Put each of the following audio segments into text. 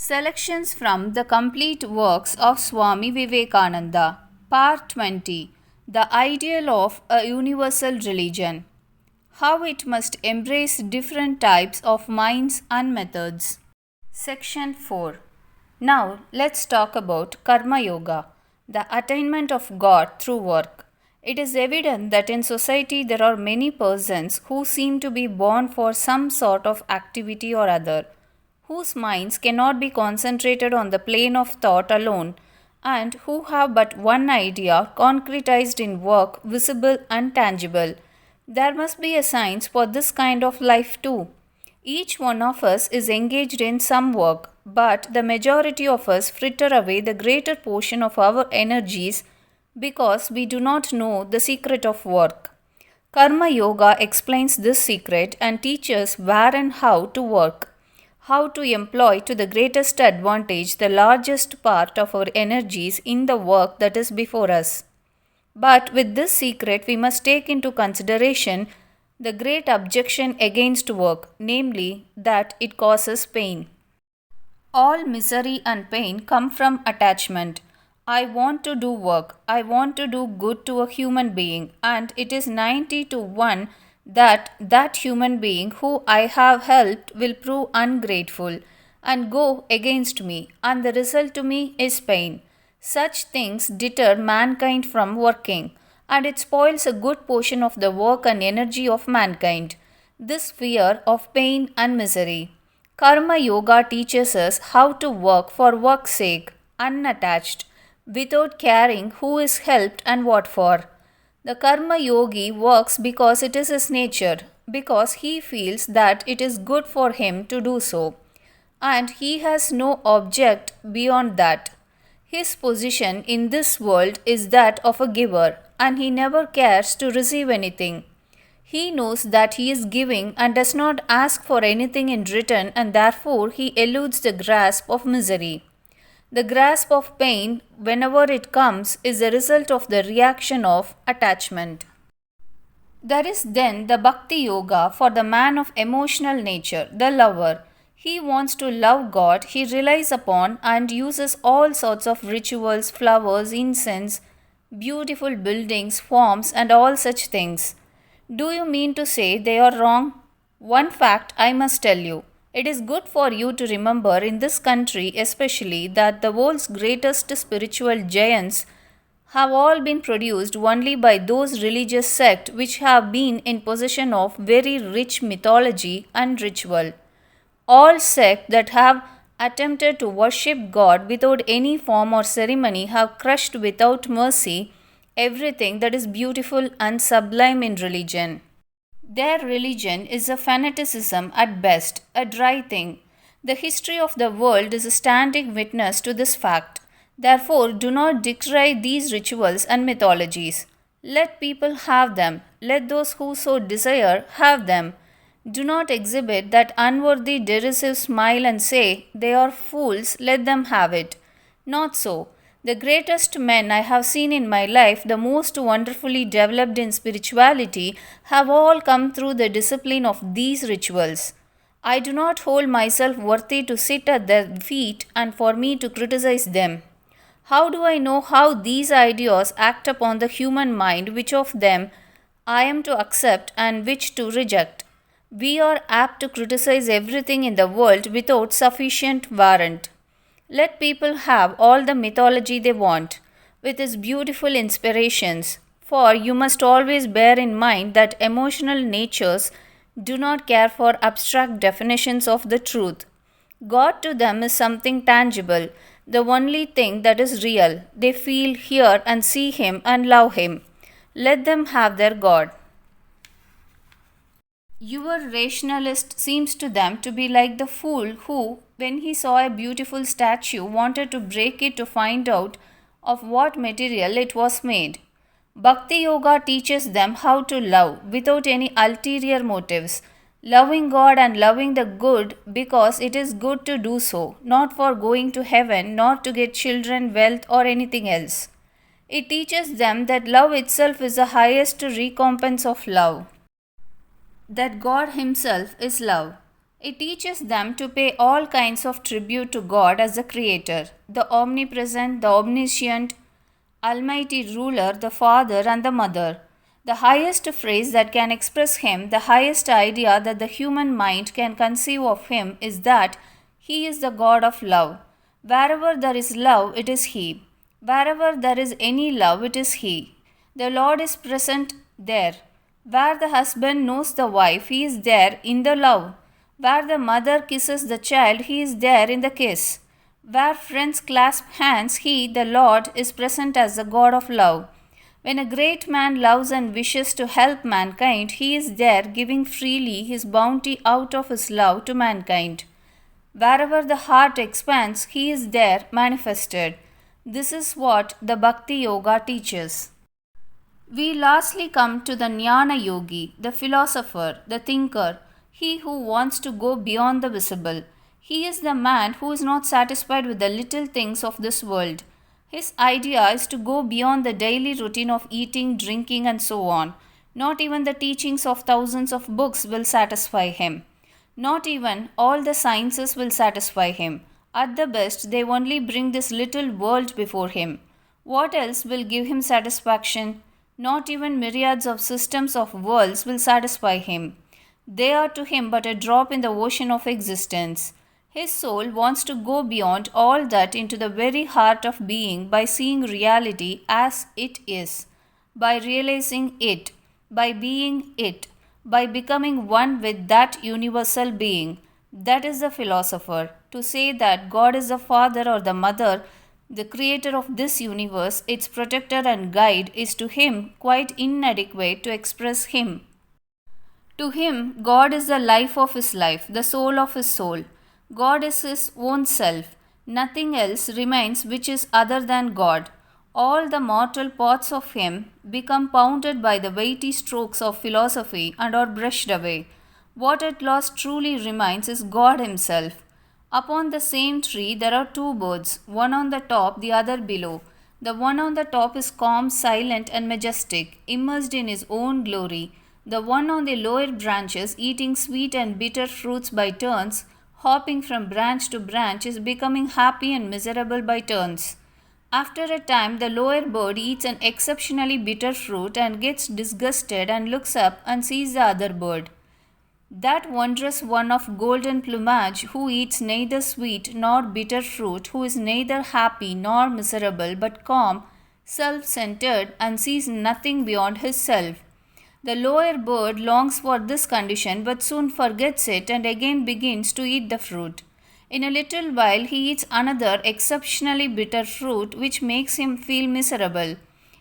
Selections from the complete works of Swami Vivekananda, Part 20. The Ideal of a Universal Religion. How it must embrace different types of minds and methods. Section 4. Now let's talk about Karma Yoga, the attainment of God through work. It is evident that in society there are many persons who seem to be born for some sort of activity or other, whose minds cannot be concentrated on the plane of thought alone, and who have but one idea concretized in work, visible and tangible. There must be a science for this kind of life too. Each one of us is engaged in some work, but the majority of us fritter away the greater portion of our energies because we do not know the secret of work. Karma Yoga explains this secret and teaches where and how to work, how to employ to the greatest advantage the largest part of our energies in the work that is before us. But with this secret, we must take into consideration the great objection against work, namely that it causes pain. All misery and pain come from attachment. I want to do work, I want to do good to a human being, and it is 90 to 1 that that human being who I have helped will prove ungrateful and go against me, and the result to me is pain. Such things deter mankind from working, and it spoils a good portion of the work and energy of mankind. This fear of pain and misery. Karma Yoga teaches us how to work for work's sake, unattached, without caring who is helped and what for. The Karma Yogi works because it is his nature, because he feels that it is good for him to do so, and he has no object beyond that. His position in this world is that of a giver, and he never cares to receive anything. He knows that he is giving and does not ask for anything in return, and therefore he eludes the grasp of misery. The grasp of pain, whenever it comes, is the result of the reaction of attachment. There is then the Bhakti Yoga for the man of emotional nature, the lover. He wants to love God, he relies upon and uses all sorts of rituals, flowers, incense, beautiful buildings, forms, and all such things. Do you mean to say they are wrong? One fact I must tell you. It is good for you to remember in this country especially that the world's greatest spiritual giants have all been produced only by those religious sects which have been in possession of very rich mythology and ritual. All sects that have attempted to worship God without any form or ceremony have crushed without mercy everything that is beautiful and sublime in religion. Their religion is a fanaticism at best, a dry thing. The history of the world is a standing witness to this fact. Therefore, do not decry these rituals and mythologies. Let people have them. Let those who so desire have them. Do not exhibit that unworthy derisive smile and say, they are fools, let them have it. Not so. The greatest men I have seen in my life, the most wonderfully developed in spirituality, have all come through the discipline of these rituals. I do not hold myself worthy to sit at their feet and for me to criticize them. How do I know how these ideas act upon the human mind, which of them I am to accept and which to reject? We are apt to criticize everything in the world without sufficient warrant. Let people have all the mythology they want, with its beautiful inspirations, for you must always bear in mind that emotional natures do not care for abstract definitions of the truth. God to them is something tangible, the only thing that is real. They feel, hear, and see Him and love Him. Let them have their God. Your rationalist seems to them to be like the fool who, when he saw a beautiful statue, wanted to break it to find out of what material it was made. Bhakti Yoga teaches them how to love without any ulterior motives, loving God and loving the good because it is good to do so, not for going to heaven, not to get children, wealth, or anything else. It teaches them that love itself is the highest recompense of love, that God Himself is love. It teaches them to pay all kinds of tribute to God as the Creator, the omnipresent, the omniscient, Almighty Ruler, the Father, and the Mother. The highest phrase that can express Him, the highest idea that the human mind can conceive of Him, is that He is the God of love. Wherever there is love, it is He. Wherever there is any love, it is He. The Lord is present there. Where the husband knows the wife, He is there in the love. Where the mother kisses the child, He is there in the kiss. Where friends clasp hands, He, the Lord, is present as the God of love. When a great man loves and wishes to help mankind, He is there giving freely His bounty out of His love to mankind. Wherever the heart expands, He is there manifested. This is what the Bhakti Yoga teaches. We lastly come to the Jnana Yogi, the philosopher, the thinker, he who wants to go beyond the visible. He is the man who is not satisfied with the little things of this world. His idea is to go beyond the daily routine of eating, drinking, and so on. Not even the teachings of thousands of books will satisfy him. Not even all the sciences will satisfy him. At the best, they only bring this little world before him. What else will give him satisfaction? Not even myriads of systems of worlds will satisfy him. They are to him but a drop in the ocean of existence. His soul wants to go beyond all that into the very heart of being by seeing reality as it is, by realizing it, by being it, by becoming one with that universal being. That is the philosopher. To say that God is the father or the mother, the creator of this universe, its protector and guide, is to him quite inadequate to express him. To him, God is the life of his life, the soul of his soul. God is his own self. Nothing else remains which is other than God. All the mortal parts of him become pounded by the weighty strokes of philosophy and are brushed away. What at last truly remains is God himself. Upon the same tree there are two birds, one on the top, the other below. The one on the top is calm, silent, and majestic, immersed in his own glory. The one on the lower branches, eating sweet and bitter fruits by turns, hopping from branch to branch, is becoming happy and miserable by turns. After a time, the lower bird eats an exceptionally bitter fruit and gets disgusted and looks up and sees the other bird. That wondrous one of golden plumage, who eats neither sweet nor bitter fruit, who is neither happy nor miserable, but calm, self-centered, and sees nothing beyond his self. The lower bird longs for this condition but soon forgets it and again begins to eat the fruit. In a little while he eats another exceptionally bitter fruit which makes him feel miserable,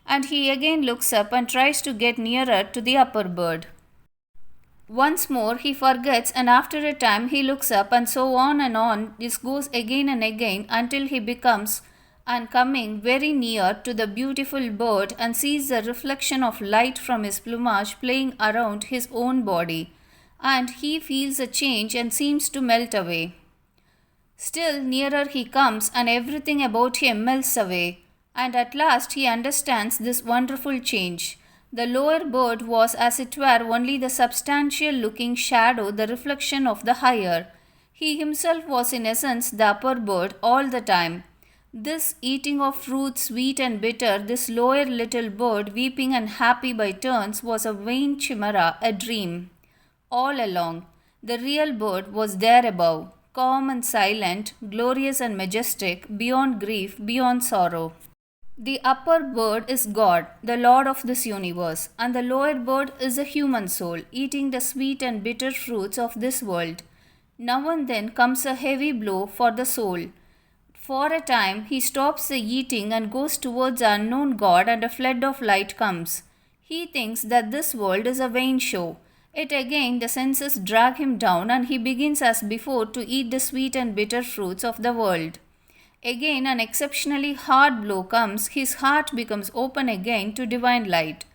and he again looks up and tries to get nearer to the upper bird. Once more he forgets, and after a time he looks up, and so on and on. This goes again and again until he becomes and coming very near to the beautiful bird and sees the reflection of light from his plumage playing around his own body, and he feels a change and seems to melt away. Still nearer he comes, and everything about him melts away, and at last he understands this wonderful change. The lower bird was as it were only the substantial looking shadow, the reflection of the higher. He himself was in essence the upper bird all the time. This eating of fruit sweet and bitter, this lower little bird weeping and happy by turns, was a vain chimera, a dream. All along, the real bird was there above, calm and silent, glorious and majestic, beyond grief, beyond sorrow. The upper bird is God, the Lord of this universe, and the lower bird is a human soul, eating the sweet and bitter fruits of this world. Now and then comes a heavy blow for the soul. For a time he stops the eating and goes towards the unknown God, and a flood of light comes. He thinks that this world is a vain show. Yet again the senses drag him down, and he begins as before to eat the sweet and bitter fruits of the world. Again an exceptionally hard blow comes, his heart becomes open again to divine light.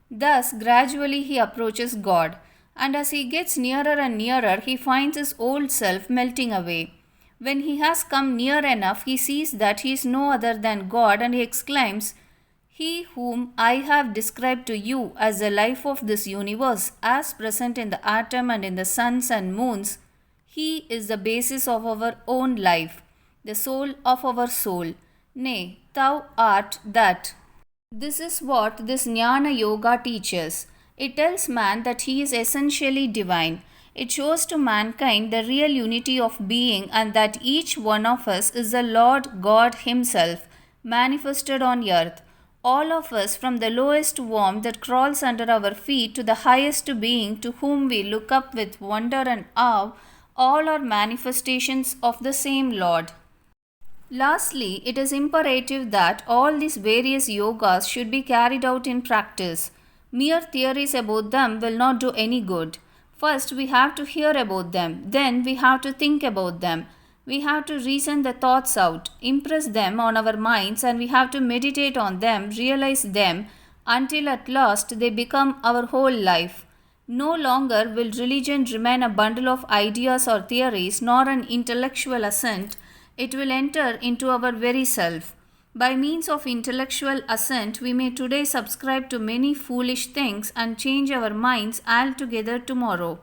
Thus gradually he approaches God, and as he gets nearer and nearer he finds his old self melting away. When he has come near enough, he sees that he is no other than God, and he exclaims, "He whom I have described to you as the life of this universe, as present in the atom and in the suns and moons, He is the basis of our own life, the soul of our soul. Nay, thou art that. This is what this Jnana Yoga teaches. It tells man that he is essentially divine. It shows to mankind the real unity of being and that each one of us is the Lord God Himself manifested on earth. All of us, from the lowest worm that crawls under our feet to the highest being to whom we look up with wonder and awe, all are manifestations of the same Lord. Lastly, it is imperative that all these various yogas should be carried out in practice. Mere theories about them will not do any good. First, we have to hear about them, then, we have to think about them. We have to reason the thoughts out, impress them on our minds, and we have to meditate on them, realize them, until at last they become our whole life. No longer will religion remain a bundle of ideas or theories, nor an intellectual assent. It will enter into our very self. By means of intellectual assent, we may today subscribe to many foolish things and change our minds altogether tomorrow.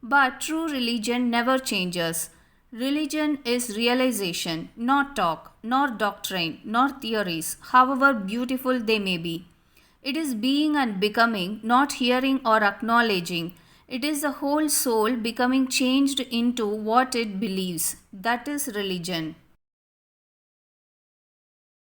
But true religion never changes. Religion is realization, not talk, nor doctrine, nor theories, however beautiful they may be. It is being and becoming, not hearing or acknowledging. It is the whole soul becoming changed into what it believes. That is religion.